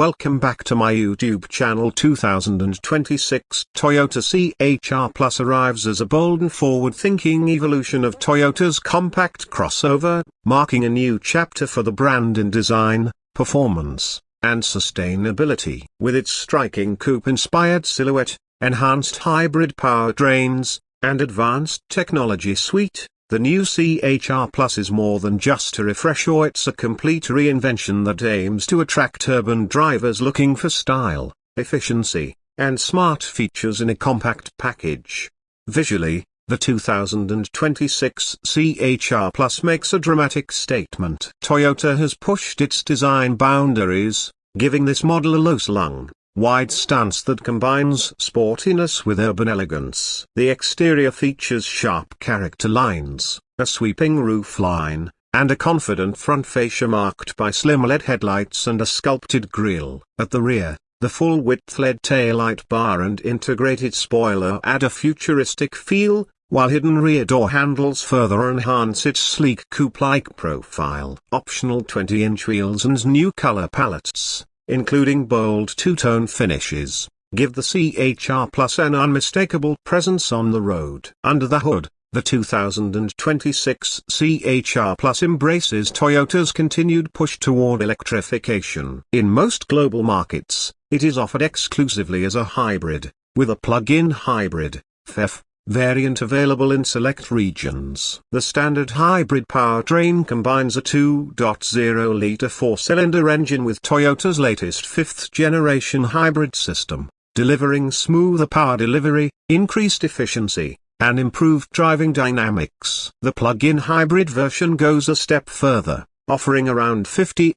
welcome back to my YouTube channel. 2026 Toyota C-HR Plus arrives as a bold and forward-thinking evolution of Toyota's compact crossover, marking a new chapter for the brand in design, performance, and sustainability. With its striking coupe-inspired silhouette, enhanced hybrid powertrains, and advanced technology suite, the new C-HR Plus is more than just a refresh, or it's a complete reinvention that aims to attract urban drivers looking for style, efficiency, and smart features in a compact package. Visually, the 2026 C-HR Plus makes a dramatic statement. Toyota has pushed its design boundaries, giving this model a low-slung, wide stance that combines sportiness with urban elegance. The exterior features sharp character lines, a sweeping roofline, and a confident front fascia marked by slim LED headlights and a sculpted grille. At the rear, the full-width LED taillight bar and integrated spoiler add a futuristic feel, while hidden rear door handles further enhance its sleek coupe-like profile. Optional 20-inch wheels and new color palettes, including bold two-tone finishes, give the C-HR Plus an unmistakable presence on the road. Under the hood, the 2026 C-HR Plus embraces Toyota's continued push toward electrification. In most global markets, it is offered exclusively as a hybrid, with a plug-in hybrid (PHEV) variant available in select regions. The standard hybrid powertrain combines a 2.0-liter four-cylinder engine with Toyota's latest fifth-generation hybrid system, delivering smoother power delivery, increased efficiency, and improved driving dynamics. The plug-in hybrid version goes a step further, offering around 60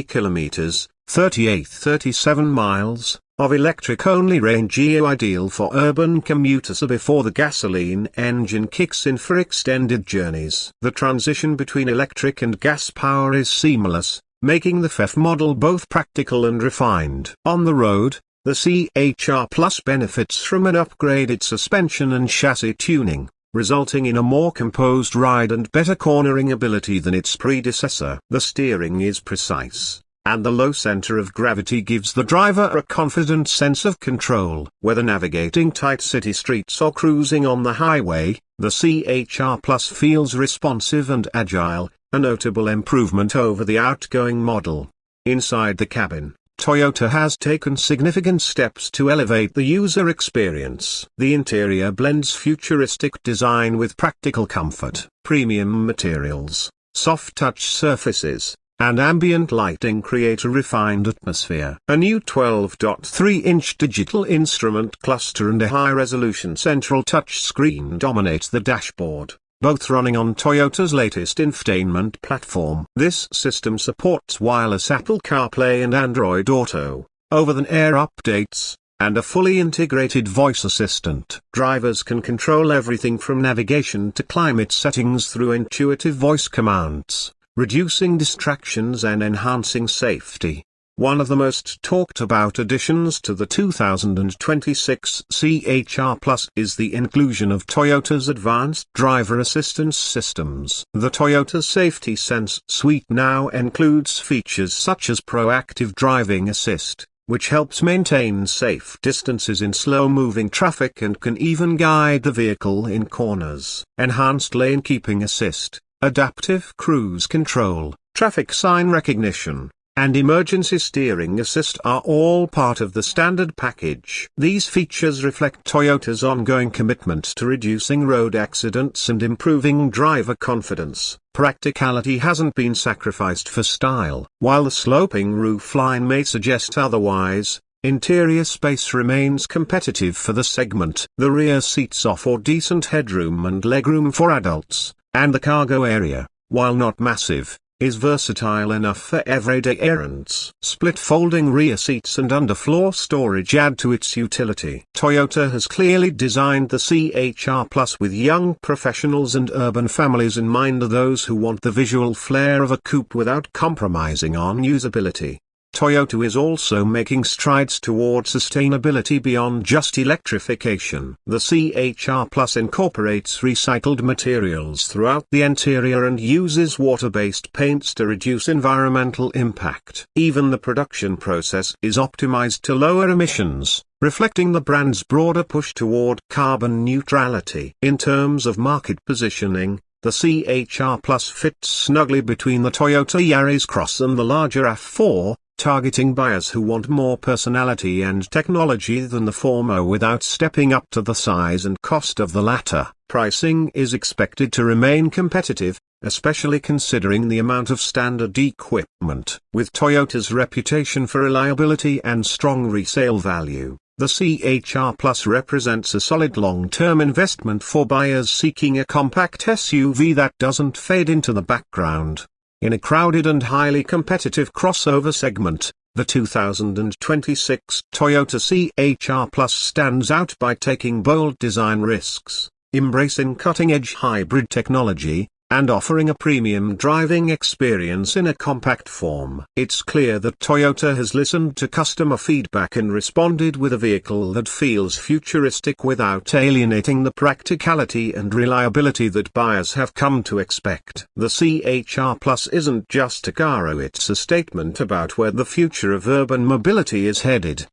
kilometers, 37 miles, of electric-only range, ideal for urban commuters before the gasoline engine kicks in for extended journeys. The transition between electric and gas power is seamless, making the PHEV model both practical and refined. On the road, the C-HR Plus benefits from an upgraded suspension and chassis tuning, resulting in a more composed ride and better cornering ability than its predecessor. The steering is precise, and the low center of gravity gives the driver a confident sense of control. Whether navigating tight city streets or cruising on the highway, the C-HR Plus feels responsive and agile, a notable improvement over the outgoing model. Inside the cabin, Toyota has taken significant steps to elevate the user experience. The interior blends futuristic design with practical comfort. Premium materials, soft touch surfaces, and ambient lighting create a refined atmosphere. A new 12.3-inch digital instrument cluster and a high-resolution central touchscreen dominate the dashboard, both running on Toyota's latest infotainment platform. This system supports wireless Apple CarPlay and Android Auto, over-the-air updates, and a fully integrated voice assistant. Drivers can control everything from navigation to climate settings through intuitive voice commands, reducing distractions and enhancing safety. One of the most talked about additions to the 2026 C-HR Plus is the inclusion of Toyota's advanced driver assistance systems. The Toyota Safety Sense suite now includes features such as proactive driving assist, which helps maintain safe distances in slow-moving traffic and can even guide the vehicle in corners. Enhanced lane keeping assist, adaptive cruise control, traffic sign recognition, and emergency steering assist are all part of the standard package. These features reflect Toyota's ongoing commitment to reducing road accidents and improving driver confidence. Practicality hasn't been sacrificed for style. While the sloping roofline may suggest otherwise, interior space remains competitive for the segment. The rear seats offer decent headroom and legroom for adults, and the cargo area, while not massive, is versatile enough for everyday errands. Split folding rear seats and underfloor storage add to its utility. Toyota has clearly designed the C-HR Plus with young professionals and urban families in mind, those who want the visual flair of a coupe without compromising on usability. Toyota is also making strides toward sustainability beyond just electrification. The CHR Plus incorporates recycled materials throughout the interior and uses water-based paints to reduce environmental impact. Even the production process is optimized to lower emissions, reflecting the brand's broader push toward carbon neutrality. In terms of market positioning, the CHR Plus fits snugly between the Toyota Yaris Cross and the larger RAV4, targeting buyers who want more personality and technology than the former without stepping up to the size and cost of the latter. Pricing is expected to remain competitive, especially considering the amount of standard equipment. With Toyota's reputation for reliability and strong resale value, the CHR Plus represents a solid long-term investment for buyers seeking a compact SUV that doesn't fade into the background. In a crowded and highly competitive crossover segment, the 2026 Toyota CHR Plus stands out by taking bold design risks, embracing cutting-edge hybrid technology, and offering a premium driving experience in a compact form. It's clear that Toyota has listened to customer feedback and responded with a vehicle that feels futuristic without alienating the practicality and reliability that buyers have come to expect. The CHR Plus isn't just a car, it's a statement about where the future of urban mobility is headed.